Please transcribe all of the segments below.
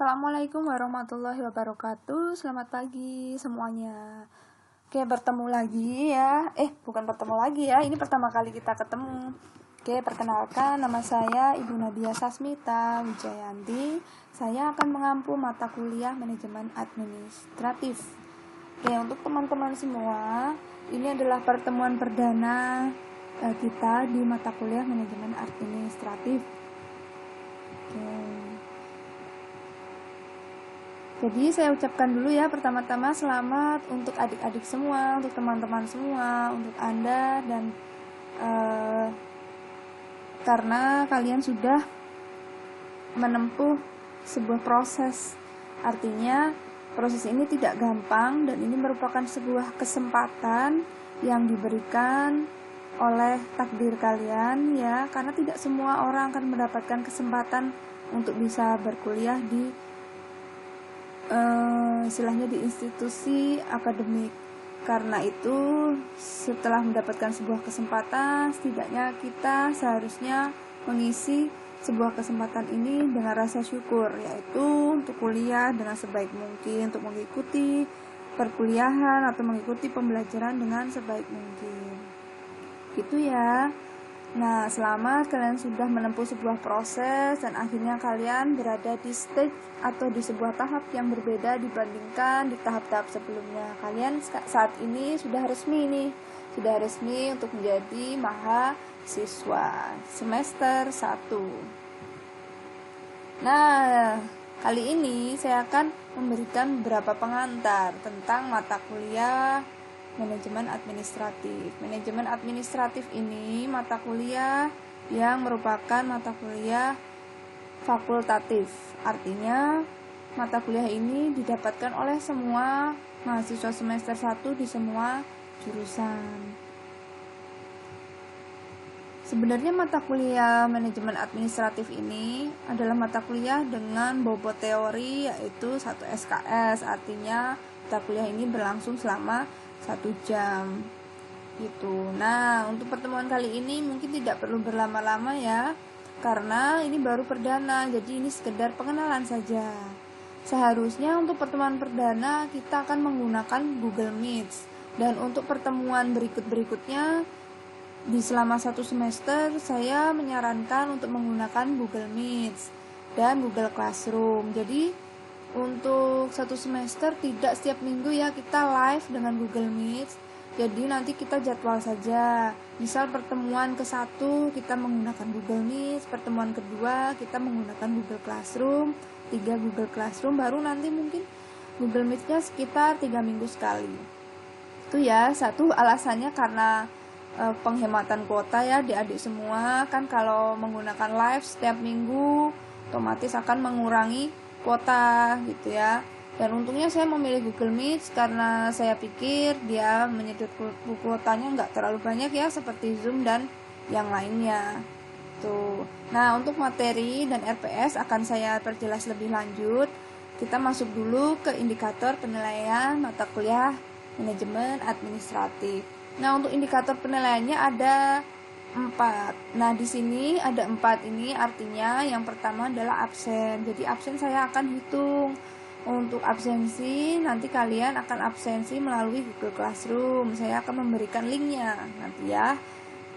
Assalamualaikum warahmatullahi wabarakatuh. Selamat pagi semuanya. Oke, bertemu lagi ya. Bukan bertemu lagi ya. Ini pertama kali kita ketemu. Oke, perkenalkan, nama saya Ibu Nadia Sasmita Wijayanti. Saya akan mengampu mata kuliah manajemen administratif. Oke, untuk teman-teman semua, ini adalah pertemuan perdana kita di mata kuliah manajemen administratif. Oke. Jadi saya ucapkan dulu ya, pertama-tama selamat untuk adik-adik semua, untuk teman-teman semua, untuk Anda, dan karena kalian sudah menempuh sebuah proses. Artinya proses ini tidak gampang dan ini merupakan sebuah kesempatan yang diberikan oleh takdir kalian ya, karena tidak semua orang akan mendapatkan kesempatan untuk bisa berkuliah di istilahnya di institusi akademik. Karena itu setelah mendapatkan sebuah kesempatan, setidaknya kita seharusnya mengisi sebuah kesempatan ini dengan rasa syukur, yaitu untuk kuliah dengan sebaik mungkin, untuk mengikuti perkuliahan atau mengikuti pembelajaran dengan sebaik mungkin. Gitu ya. Nah, selamat kalian sudah menempuh sebuah proses dan akhirnya kalian berada di stage atau di sebuah tahap yang berbeda dibandingkan di tahap-tahap sebelumnya. Kalian saat ini sudah resmi untuk menjadi mahasiswa semester 1. Nah, kali ini saya akan memberikan beberapa pengantar tentang mata kuliah Manajemen Administratif. Manajemen Administratif ini mata kuliah yang merupakan mata kuliah fakultatif. Artinya mata kuliah ini didapatkan oleh semua mahasiswa semester 1 di semua jurusan. Sebenarnya mata kuliah Manajemen Administratif ini adalah mata kuliah dengan bobot teori yaitu 1 SKS. Artinya mata kuliah ini berlangsung selama 1 jam gitu. Nah, untuk pertemuan kali ini mungkin tidak perlu berlama-lama ya, karena ini baru perdana, jadi ini sekedar pengenalan saja. Seharusnya untuk pertemuan perdana kita akan menggunakan Google Meet, dan untuk pertemuan berikutnya di selama 1 semester saya menyarankan untuk menggunakan Google Meet dan Google Classroom. Jadi untuk 1 semester tidak setiap minggu ya kita live dengan Google Meet. Jadi nanti kita jadwal saja. Misal pertemuan ke-1 kita menggunakan Google Meet, pertemuan kedua kita menggunakan Google Classroom, 3 Google Classroom, baru nanti mungkin Google Meet-nya sekitar 3 minggu sekali. Itu ya, satu alasannya karena penghematan kuota ya adik-adik semua. Kan kalau menggunakan live setiap minggu otomatis akan mengurangi kuota gitu ya. Dan untungnya saya memilih Google Meet karena saya pikir dia menyedot kuotanya nggak terlalu banyak ya, seperti Zoom dan yang lainnya tuh. Nah, untuk materi dan RPS akan saya perjelas lebih lanjut. Kita masuk dulu ke indikator penilaian mata kuliah Manajemen Administratif. Nah, untuk indikator penilaiannya ada 4. Nah, di sini ada 4 ini, artinya yang pertama adalah absen. Jadi absen saya akan hitung. Untuk absensi nanti kalian akan absensi melalui Google Classroom. Saya akan memberikan linknya nanti ya.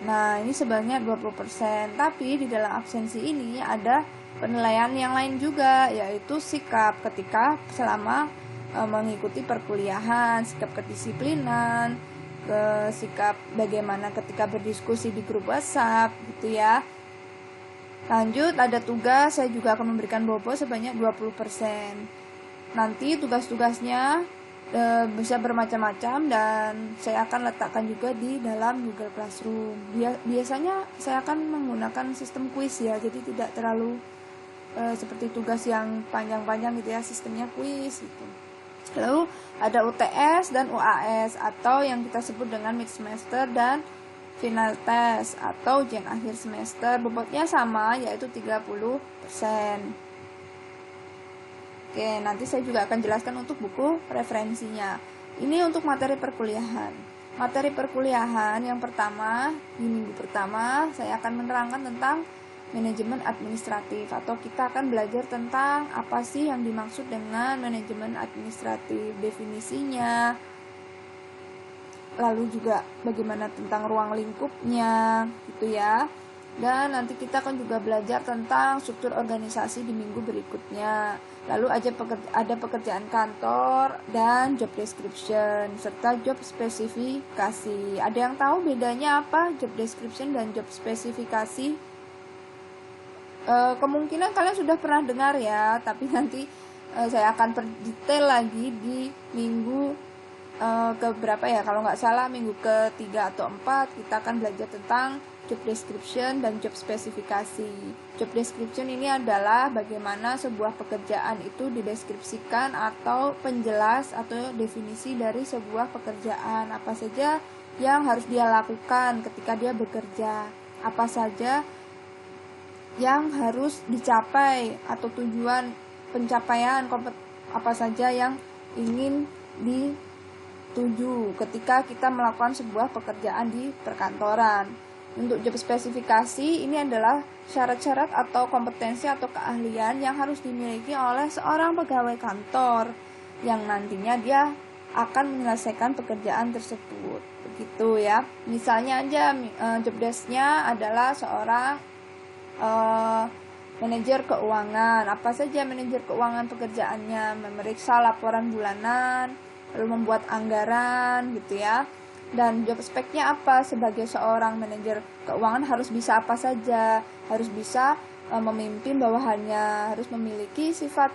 Nah, ini sebanyak 20%. Tapi di dalam absensi ini ada penilaian yang lain juga, yaitu sikap ketika selama mengikuti perkuliahan, sikap kedisiplinan, ke sikap bagaimana ketika berdiskusi di grup WhatsApp gitu ya. Lanjut, ada tugas, saya juga akan memberikan bobot sebanyak 20%. Nanti tugas-tugasnya bisa bermacam-macam dan saya akan letakkan juga di dalam Google Classroom. Biasanya saya akan menggunakan sistem kuis ya, jadi tidak terlalu seperti tugas yang panjang-panjang gitu ya, sistemnya kuis gitu. Lalu ada UTS dan UAS atau yang kita sebut dengan mid semester dan final test atau ujian akhir semester. Bobotnya sama, yaitu 30%. Oke, nanti saya juga akan jelaskan untuk buku referensinya. Ini untuk materi perkuliahan. Materi perkuliahan yang pertama, di minggu pertama saya akan menerangkan tentang manajemen administratif, atau kita akan belajar tentang apa sih yang dimaksud dengan manajemen administratif, definisinya, lalu juga bagaimana tentang ruang lingkupnya gitu ya. Dan nanti kita akan juga belajar tentang struktur organisasi di minggu berikutnya. Lalu ada pekerjaan kantor dan job description serta job spesifikasi. Ada yang tahu bedanya apa job description dan job spesifikasi? Kemungkinan kalian sudah pernah dengar ya, tapi nanti saya akan perdetail lagi di minggu keberapa ya, kalau nggak salah minggu ke-3 atau 4 kita akan belajar tentang job description dan job spesifikasi. Job description ini adalah bagaimana sebuah pekerjaan itu dideskripsikan atau penjelas atau definisi dari sebuah pekerjaan, apa saja yang harus dia lakukan ketika dia bekerja, apa saja yang harus dicapai atau tujuan pencapaian apa saja yang ingin dituju ketika kita melakukan sebuah pekerjaan di perkantoran. Untuk job spesifikasi ini adalah syarat-syarat atau kompetensi atau keahlian yang harus dimiliki oleh seorang pegawai kantor yang nantinya dia akan menyelesaikan pekerjaan tersebut, begitu ya. Misalnya aja job desk-nya adalah seorang manajer keuangan. Apa saja manajer keuangan pekerjaannya? Memeriksa laporan bulanan, lalu membuat anggaran gitu ya. Dan job spec-nya apa? Sebagai seorang manajer keuangan harus bisa apa saja? Harus bisa memimpin bawahannya, harus memiliki sifat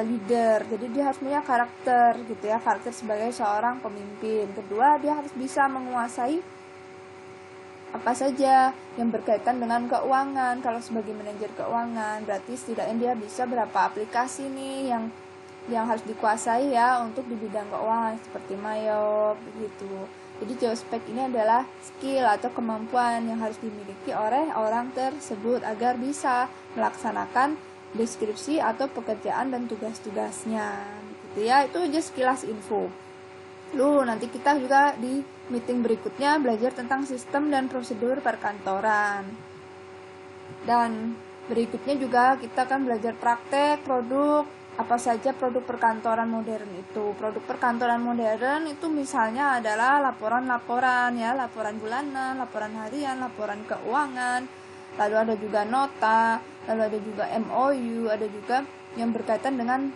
leader. Jadi dia harus punya karakter gitu ya, karakter sebagai seorang pemimpin. Kedua, dia harus bisa menguasai apa saja yang berkaitan dengan keuangan. Kalau sebagai manajer keuangan, berarti setidaknya dia bisa berapa aplikasi nih yang harus dikuasai ya untuk di bidang keuangan seperti Mayop begitu. Jadi job spec ini adalah skill atau kemampuan yang harus dimiliki oleh orang tersebut agar bisa melaksanakan deskripsi atau pekerjaan dan tugas-tugasnya gitu ya. Itu aja sekilas info. Lalu nanti kita juga di meeting berikutnya belajar tentang sistem dan prosedur perkantoran. Dan berikutnya juga kita akan belajar praktek produk, apa saja produk perkantoran modern itu. Produk perkantoran modern itu misalnya adalah laporan-laporan ya, laporan bulanan, laporan harian, laporan keuangan, lalu ada juga nota, lalu ada juga MOU, ada juga yang berkaitan dengan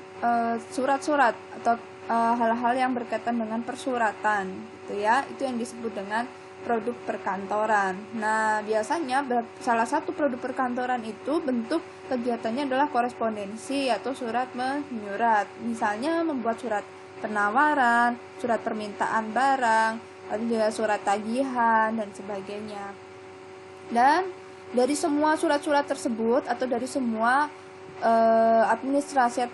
surat-surat atau hal-hal yang berkaitan dengan persuratan gitu ya. Itu yang disebut dengan produk perkantoran. Nah, biasanya salah satu produk perkantoran itu bentuk kegiatannya adalah korespondensi atau surat menyurat. Misalnya membuat surat penawaran, surat permintaan barang, lalu juga surat tagihan dan sebagainya. Dan dari semua surat-surat tersebut atau dari semua administrasi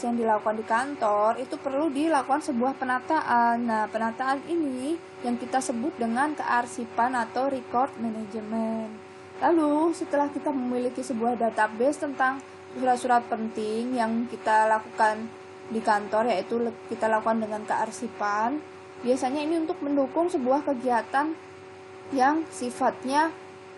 yang dilakukan di kantor itu perlu dilakukan sebuah penataan. Nah, penataan ini yang kita sebut dengan kearsipan atau record management. Lalu setelah kita memiliki sebuah database tentang surat-surat penting yang kita lakukan di kantor, yaitu kita lakukan dengan kearsipan, biasanya ini untuk mendukung sebuah kegiatan yang sifatnya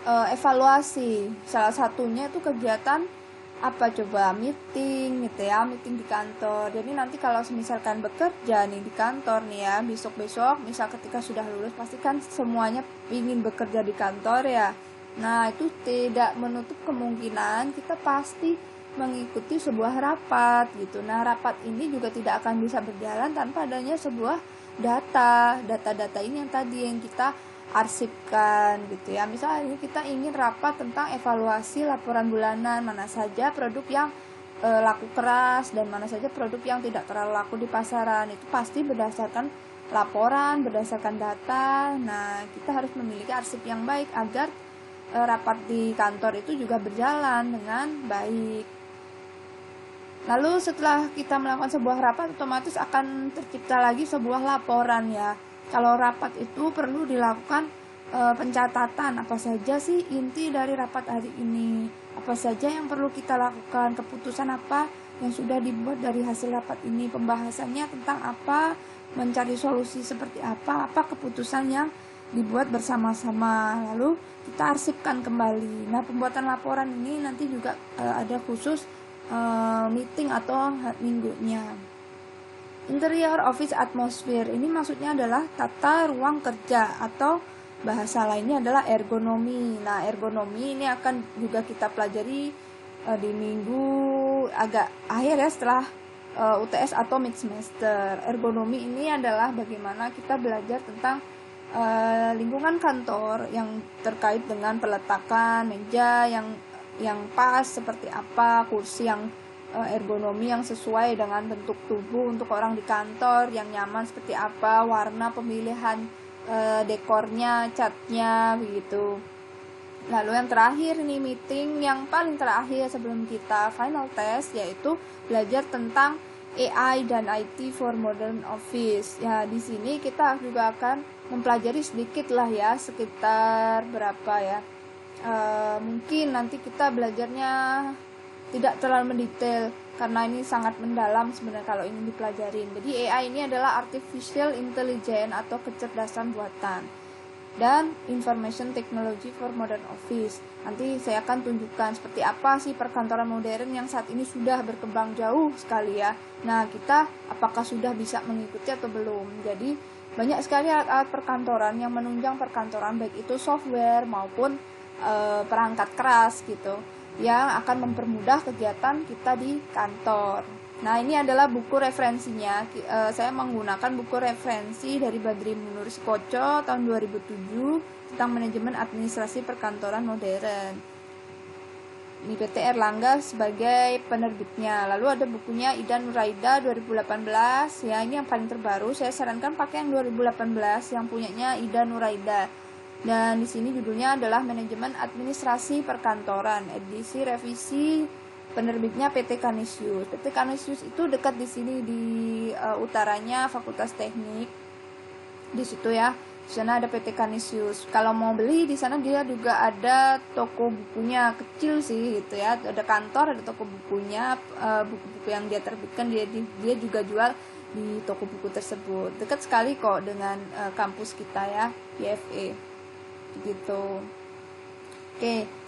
evaluasi. Salah satunya itu kegiatan apa coba, meeting gitu ya, meeting di kantor. Jadi nanti kalau misalkan bekerja nih di kantor nih ya, besok-besok misal ketika sudah lulus pasti kan semuanya ingin bekerja di kantor ya. Nah, itu tidak menutup kemungkinan kita pasti mengikuti sebuah rapat gitu. Nah, rapat ini juga tidak akan bisa berjalan tanpa adanya sebuah data ini yang tadi yang kita arsipkan gitu ya. Misalnya kita ingin rapat tentang evaluasi laporan bulanan, mana saja produk yang laku keras dan mana saja produk yang tidak terlalu laku di pasaran. Itu pasti berdasarkan laporan, berdasarkan data. Nah, kita harus memiliki arsip yang baik agar rapat di kantor itu juga berjalan dengan baik. Lalu setelah kita melakukan sebuah rapat, otomatis akan tercipta lagi sebuah laporan ya. Kalau rapat itu perlu dilakukan pencatatan apa saja sih inti dari rapat hari ini, apa saja yang perlu kita lakukan, keputusan apa yang sudah dibuat dari hasil rapat ini, pembahasannya tentang apa, mencari solusi seperti apa keputusan yang dibuat bersama-sama, lalu kita arsipkan kembali. Nah, pembuatan laporan ini nanti juga ada khusus meeting atau minggunya. Interior office atmosphere ini maksudnya adalah tata ruang kerja, atau bahasa lainnya adalah ergonomi. Nah, ergonomi ini akan juga kita pelajari di minggu agak akhir ya, setelah UTS atau mid semester. Ergonomi ini adalah bagaimana kita belajar tentang lingkungan kantor yang terkait dengan peletakan meja yang pas seperti apa, kursi yang ergonomi yang sesuai dengan bentuk tubuh untuk orang di kantor yang nyaman seperti apa, warna pemilihan dekornya, catnya begitu. Lalu yang terakhir nih, meeting yang paling terakhir sebelum kita final test, yaitu belajar tentang AI dan IT for Modern Office. Ya, di sini kita juga akan mempelajari sedikit lah ya, sekitar berapa ya, mungkin nanti kita belajarnya tidak terlalu mendetail karena ini sangat mendalam sebenarnya kalau ingin dipelajarin. Jadi AI ini adalah Artificial Intelligence atau kecerdasan buatan, dan Information Technology for Modern Office. Nanti saya akan tunjukkan seperti apa sih perkantoran modern yang saat ini sudah berkembang jauh sekali ya. Nah, kita apakah sudah bisa mengikuti atau belum. Jadi banyak sekali alat-alat perkantoran yang menunjang perkantoran, baik itu software maupun perangkat keras gitu, yang akan mempermudah kegiatan kita di kantor. Nah, ini adalah buku referensinya. Saya menggunakan buku referensi dari Badri Munur Sikoco tahun 2007 tentang manajemen administrasi perkantoran modern. Ini PT Erlangga sebagai penerbitnya. Lalu ada bukunya Ida Nuraida 2018. Ya, ini yang paling terbaru. Saya sarankan pakai yang 2018 yang punyanya Ida Nuraida. Dan di sini judulnya adalah Manajemen Administrasi Perkantoran, edisi revisi, penerbitnya PT Canisius. PT Canisius itu dekat di sini di utaranya Fakultas Teknik. Di situ ya. Di sana ada PT Canisius. Kalau mau beli di sana dia juga ada toko bukunya, kecil sih gitu ya. Ada kantor, ada toko bukunya, buku-buku yang dia terbitkan dia juga jual di toko buku tersebut. Dekat sekali kok dengan kampus kita ya, IFE. Gitu. Oke.